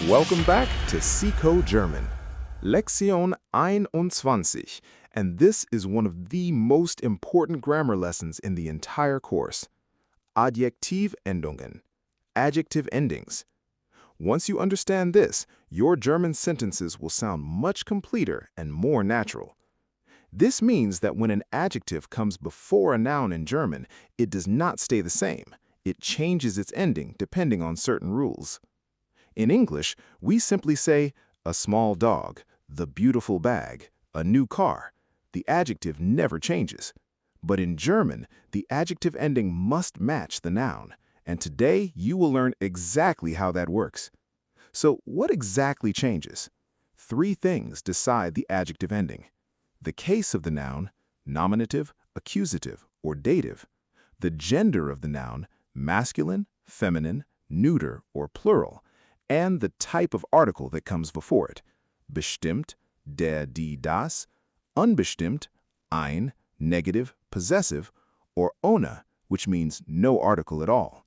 Welcome back to Seco German, Lektion 21, and this is one of the most important grammar lessons in the entire course. Adjektivendungen, adjective endings. Once you understand this, your German sentences will sound much completer and more natural. This means that when an adjective comes before a noun in German, it does not stay the same. It changes its ending depending on certain rules. In English, we simply say, a small dog, the beautiful bag, a new car. The adjective never changes. But in German, the adjective ending must match the noun, and today you will learn exactly how that works. So what exactly changes? Three things decide the adjective ending: the case of the noun, nominative, accusative, or dative; the gender of the noun, masculine, feminine, neuter, or plural; and the type of article that comes before it: bestimmt, der, die, das; unbestimmt, ein, negative, possessive; or ohne, which means no article at all.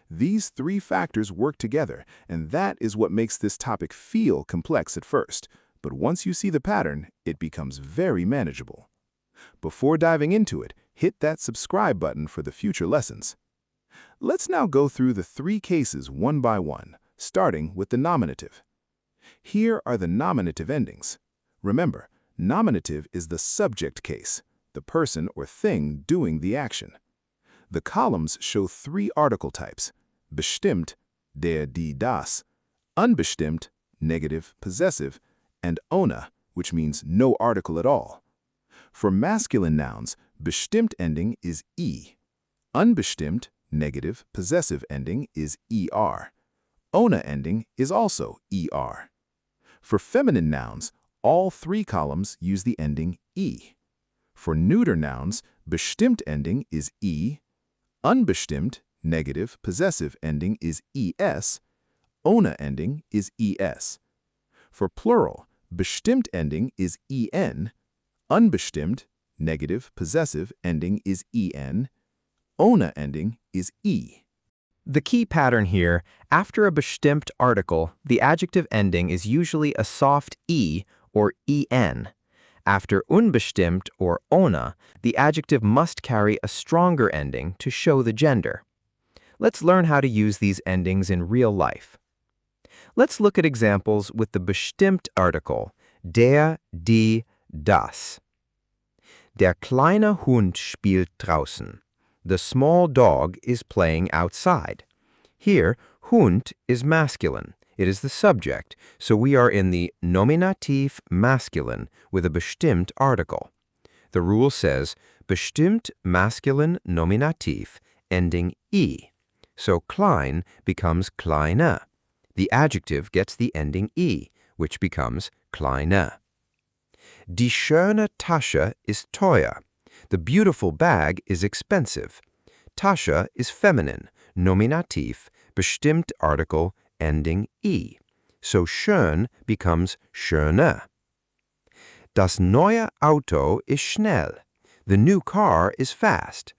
These three factors work together, and that is what makes this topic feel complex at first. But once you see the pattern, it becomes very manageable. Before diving into it, hit that subscribe button for the future lessons. Let's now go through the three cases one by one, starting with the nominative. Here are the nominative endings. Remember, nominative is the subject case, the person or thing doing the action. The columns show three article types: bestimmt, der, die, das; unbestimmt, negative, possessive; and ohne, which means no article at all. For masculine nouns, bestimmt ending is e. Unbestimmt, negative, possessive ending is er. Ohne ending is also er. For feminine nouns, all three columns use the ending e. For neuter nouns, bestimmt ending is e. Unbestimmt, negative, possessive ending is es. Ohne ending is es. For plural, bestimmt ending is en. Unbestimmt, negative, possessive ending is en. Ohne ending is e. The key pattern here: after a bestimmt article, the adjective ending is usually a soft e or en. After unbestimmt or ohne, the adjective must carry a stronger ending to show the gender. Let's learn how to use these endings in real life. Let's look at examples with the bestimmt article, der, die, das. Der kleine Hund spielt draußen. The small dog is playing outside. Here, Hund is masculine. It is the subject, so we are in the nominative masculine with a bestimmt article. The rule says bestimmt masculine nominativ ending e. So klein becomes kleine. The adjective gets the ending e, which becomes kleine. Die schöne Tasche ist teuer. The beautiful bag is expensive. Tasche is feminine, nominativ, bestimmt article, ending e. So schön becomes schöne. Das neue Auto ist schnell. The new car is fast.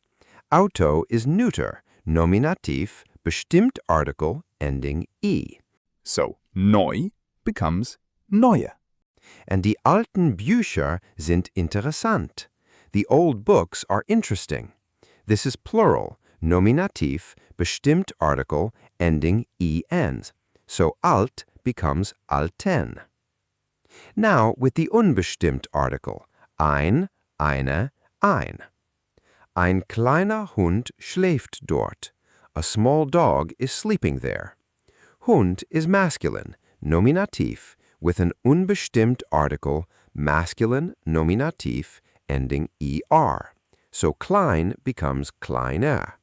Auto is neuter, nominativ, bestimmt article, ending e. So neu becomes neue. And die alten Bücher sind interessant. The old books are interesting. This is plural, nominativ, bestimmt article, ending en. So alt becomes alten. Now with the unbestimmt article, ein, eine, ein. Ein kleiner Hund schläft dort. A small dog is sleeping there. Hund is masculine, nominativ, with an unbestimmt article, masculine, nominativ, ending er. So klein becomes kleiner.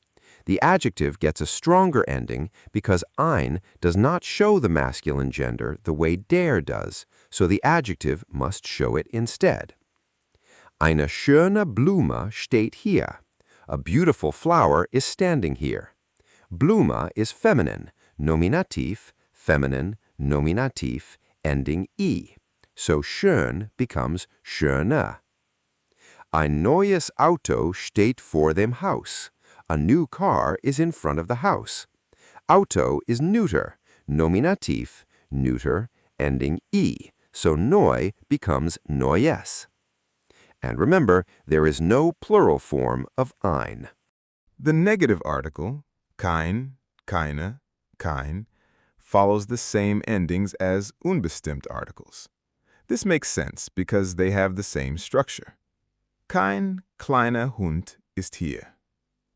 The adjective gets a stronger ending because ein does not show the masculine gender the way der does, so the adjective must show it instead. Eine schöne Blume steht hier. A beautiful flower is standing here. Blume is feminine, nominativ, feminine, nominativ, ending e. So schön becomes schöne. Ein neues Auto steht vor dem Haus. A new car is in front of the house. Auto is neuter, nominativ, neuter, ending e, so neu becomes neues. And remember, there is no plural form of ein. The negative article, kein, keine, kein, follows the same endings as unbestimmt articles. This makes sense because they have the same structure. Kein kleiner Hund ist hier.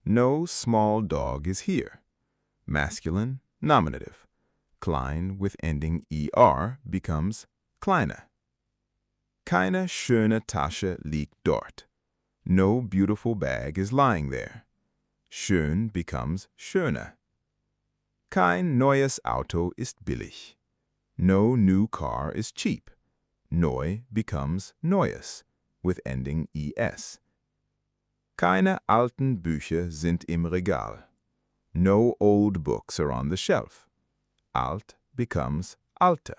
No small dog is here. Masculine, nominative. Klein with ending er becomes kleiner. Keine schöne Tasche liegt dort. No beautiful bag is lying there. Schön becomes schöner. Kein neues Auto ist billig. No new car is cheap. Neu becomes neues, with ending es. Keine alten Bücher sind im Regal. No old books are on the shelf. Alt becomes alte.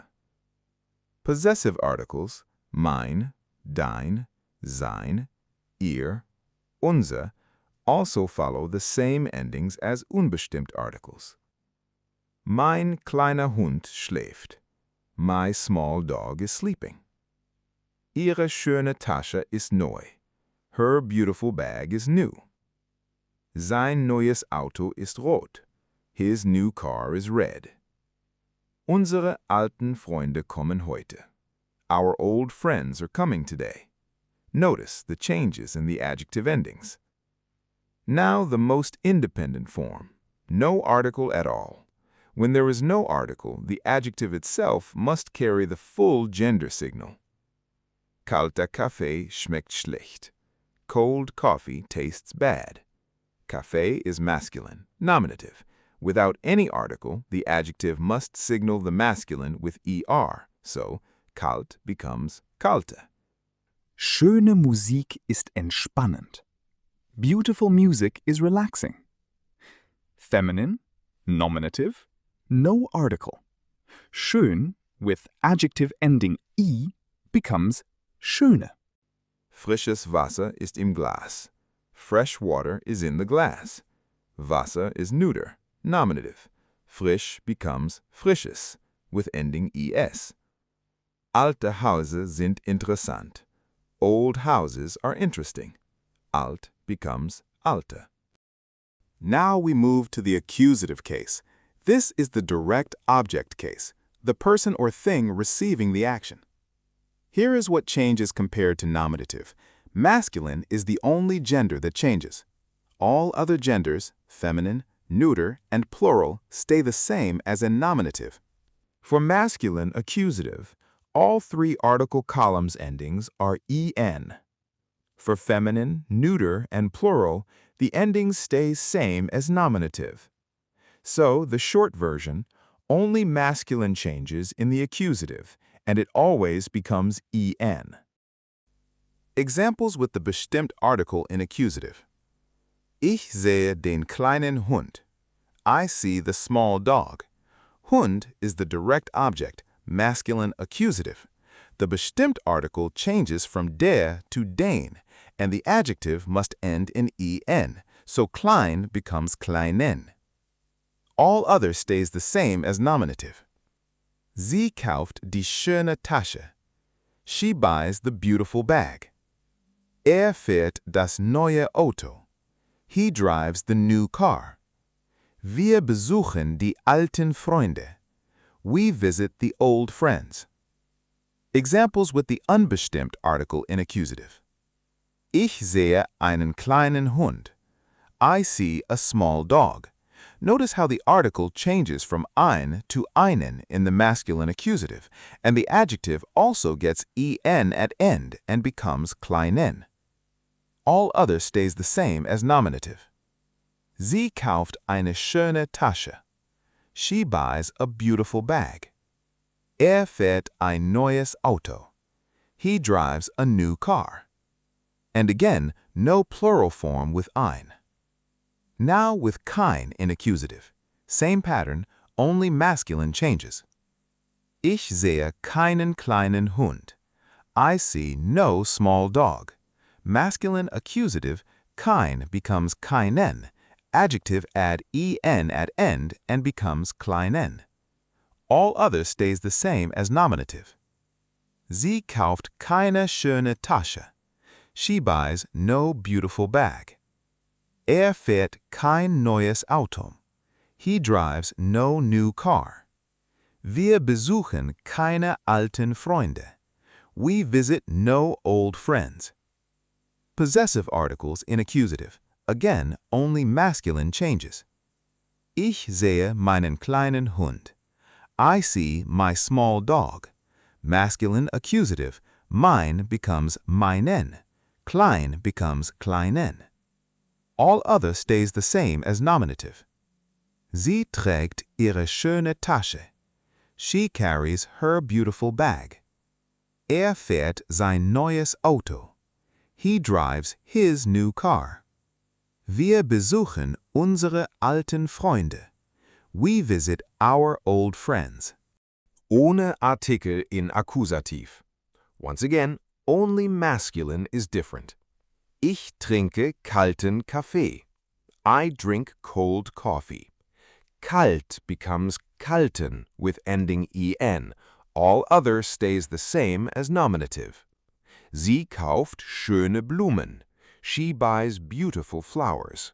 Possessive articles, mein, dein, sein, ihr, unser, also follow the same endings as unbestimmt articles. Mein kleiner Hund schläft. My small dog is sleeping. Ihre schöne Tasche ist neu. Her beautiful bag is new. Sein neues Auto ist rot. His new car is red. Unsere alten Freunde kommen heute. Our old friends are coming today. Notice the changes in the adjective endings. Now the most independent form, no article at all. When there is no article, the adjective itself must carry the full gender signal. Kalter Kaffee schmeckt schlecht. Cold coffee tastes bad. Kaffee is masculine, nominative. Without any article, the adjective must signal the masculine with er, so kalt becomes kalte. Schöne Musik ist entspannend. Beautiful music is relaxing. Feminine, nominative, no article. Schön with adjective ending i becomes schöne. Frisches Wasser ist im Glas. Fresh water is in the glass. Wasser is neuter, nominative. Frisch becomes frisches, with ending es. Alte Häuser sind interessant. Old houses are interesting. Alt becomes alte. Now we move to the accusative case. This is the direct object case, the person or thing receiving the action. Here is what changes compared to nominative. Masculine is the only gender that changes. All other genders, feminine, neuter, and plural, stay the same as in nominative. For masculine accusative, all three article columns endings are en. For feminine, neuter, and plural, the endings stay same as nominative. So, the short version, only masculine changes in the accusative, and it always becomes en. Examples with the bestimmt article in accusative. Ich sehe den kleinen Hund. I see the small dog. Hund is the direct object, masculine accusative. The bestimmt article changes from der to den, and the adjective must end in en, so klein becomes kleinen. All other stays the same as nominative. Sie kauft die schöne Tasche. She buys the beautiful bag. Fährt das neue Auto. He drives the new car. Wir besuchen die alten Freunde. We visit the old friends. Examples with the unbestimmt article in accusative. Ich sehe einen kleinen Hund. I see a small dog. Notice how the article changes from ein to einen in the masculine accusative, and the adjective also gets en at end and becomes kleinen. All other stays the same as nominative. Sie kauft eine schöne Tasche. She buys a beautiful bag. Fährt ein neues Auto. He drives a new car. And again, no plural form with ein. Now with kein in accusative. Same pattern, only masculine changes. Ich sehe keinen kleinen Hund. I see no small dog. Masculine accusative, kein becomes keinen. Adjective add en at end and becomes kleinen. All other stays the same as nominative. Sie kauft keine schöne Tasche. She buys no beautiful bag. Fährt kein neues Auto. He drives no new car. Wir besuchen keine alten Freunde. We visit no old friends. Possessive articles in accusative. Again, only masculine changes. Ich sehe meinen kleinen Hund. I see my small dog. Masculine accusative. Mein becomes meinen. Klein becomes kleinen. All other stays the same as nominative. Sie trägt ihre schöne Tasche. She carries her beautiful bag. Fährt sein neues Auto. He drives his new car. Wir besuchen unsere alten Freunde. We visit our old friends. Ohne Artikel in Akkusativ. Once again, only masculine is different. Ich trinke kalten Kaffee. I drink cold coffee. Kalt becomes kalten with ending en. All other stays the same as nominative. Sie kauft schöne Blumen. She buys beautiful flowers.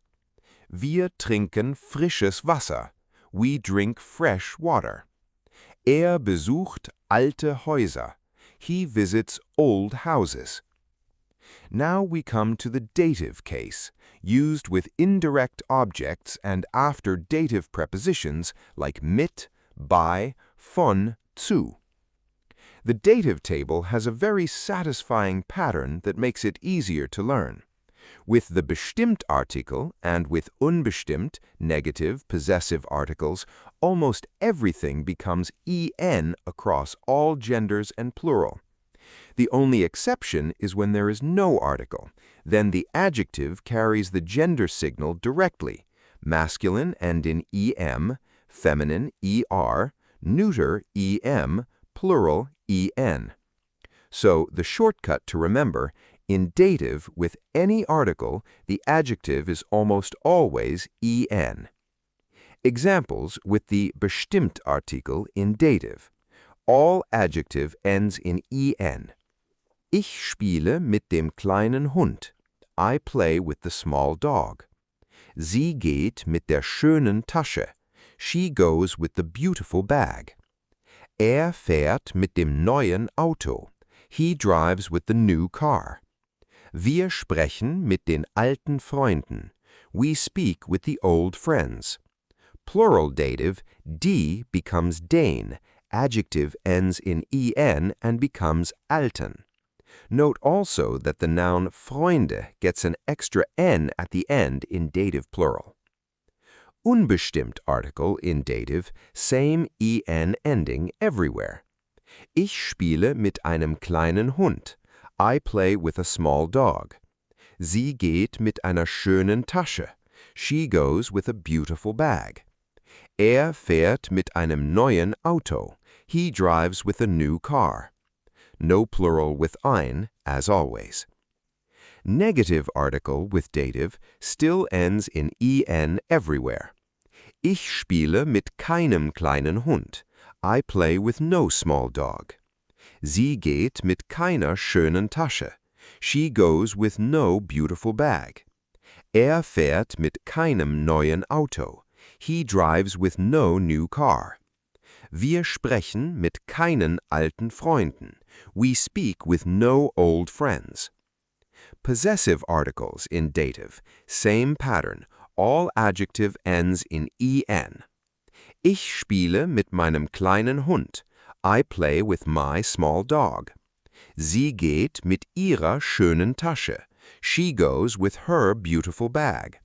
Wir trinken frisches Wasser. We drink fresh water. Besucht alte Häuser. He visits old houses. Now we come to the dative case, used with indirect objects and after dative prepositions like mit, bei, von, zu. The dative table has a very satisfying pattern that makes it easier to learn. With the Bestimmter article and with unbestimmt, negative, possessive articles, almost everything becomes en across all genders and plural. The only exception is when there is no article. Then the adjective carries the gender signal directly, masculine and in em, feminine er, neuter em, plural en. So the shortcut to remember, in dative, with any article, the adjective is almost always en. Examples with the Bestimmter article in dative. All adjective ends in en. Ich spiele mit dem kleinen Hund. I play with the small dog. Sie geht mit der schönen Tasche. She goes with the beautiful bag. Fährt mit dem neuen Auto. He drives with the new car. Wir sprechen mit den alten Freunden. We speak with the old friends. Plural dative, die becomes den. Adjective ends in en and becomes alten. Note also that the noun Freunde gets an extra n at the end in dative plural. Unbestimmt article in dative, same en ending everywhere. Ich spiele mit einem kleinen Hund. I play with a small dog. Sie geht mit einer schönen Tasche. She goes with a beautiful bag. Fährt mit einem neuen Auto. He drives with a new car. No plural with ein, as always. Negative article with dative still ends in en everywhere. Ich spiele mit keinem kleinen Hund. I play with no small dog. Sie geht mit keiner schönen Tasche. She goes with no beautiful bag. Fährt mit keinem neuen Auto. He drives with no new car. Wir sprechen mit keinen alten Freunden. We speak with no old friends. Possessive articles in dative, same pattern. All adjective ends in en. Ich spiele mit meinem kleinen Hund. I play with my small dog. Sie geht mit ihrer schönen Tasche. She goes with her beautiful bag.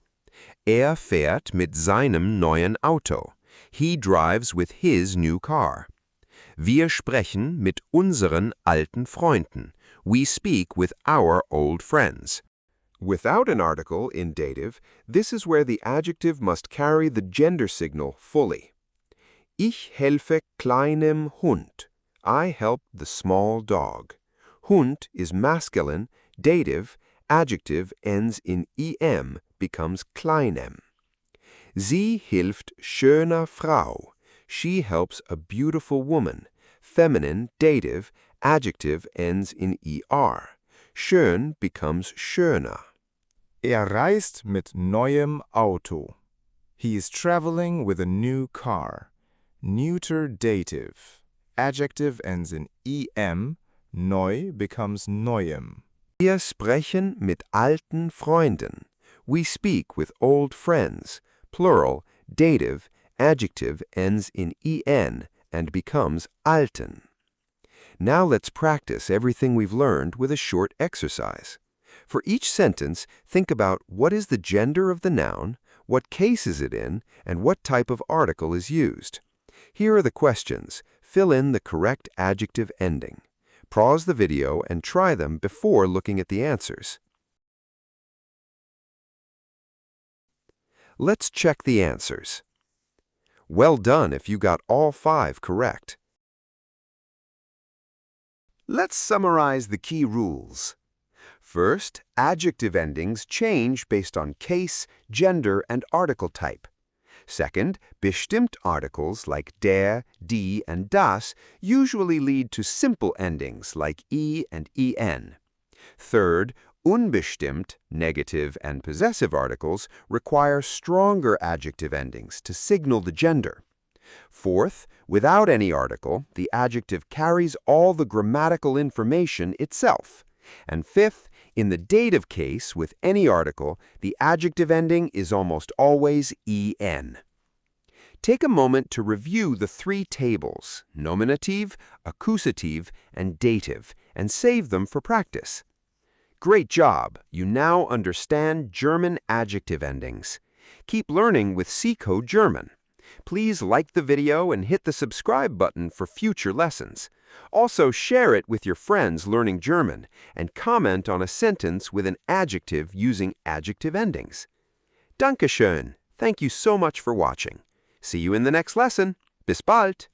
Fährt mit seinem neuen Auto. He drives with his new car. Wir sprechen mit unseren alten Freunden. We speak with our old friends. Without an article in dative, this is where the adjective must carry the gender signal fully. Ich helfe kleinem Hund. I help the small dog. Hund is masculine, dative, adjective ends in em, becomes kleinem. Sie hilft schöner Frau. She helps a beautiful woman. Feminine, dative, adjective ends in er. Schön becomes schöner. Reist mit neuem Auto. He is traveling with a new car. Neuter dative. Adjective ends in em. Neu becomes neuem. Wir sprechen mit alten Freunden. We speak with old friends. Plural, dative, adjective ends in en and becomes alten. Now let's practice everything we've learned with a short exercise. For each sentence, think about what is the gender of the noun, what case is it in, and what type of article is used. Here are the questions. Fill in the correct adjective ending. Pause the video and try them before looking at the answers. Let's check the answers. Well done if you got all 5 correct. Let's summarize the key rules. First, adjective endings change based on case, gender, and article type. Second, bestimmt articles like der, die, and das usually lead to simple endings like e and en. Third, unbestimmt, negative, and possessive articles require stronger adjective endings to signal the gender. Fourth, without any article, the adjective carries all the grammatical information itself. And fifth, in the dative case with any article, the adjective ending is almost always en. Take a moment to review the 3 tables, nominative, accusative, and dative, and save them for practice. Great job! You now understand German adjective endings. Keep learning with C Code German. Please like the video and hit the subscribe button for future lessons. Also share it with your friends learning German and comment on a sentence with an adjective using adjective endings. Dankeschön. Thank you so much for watching. See you in the next lesson. Bis bald!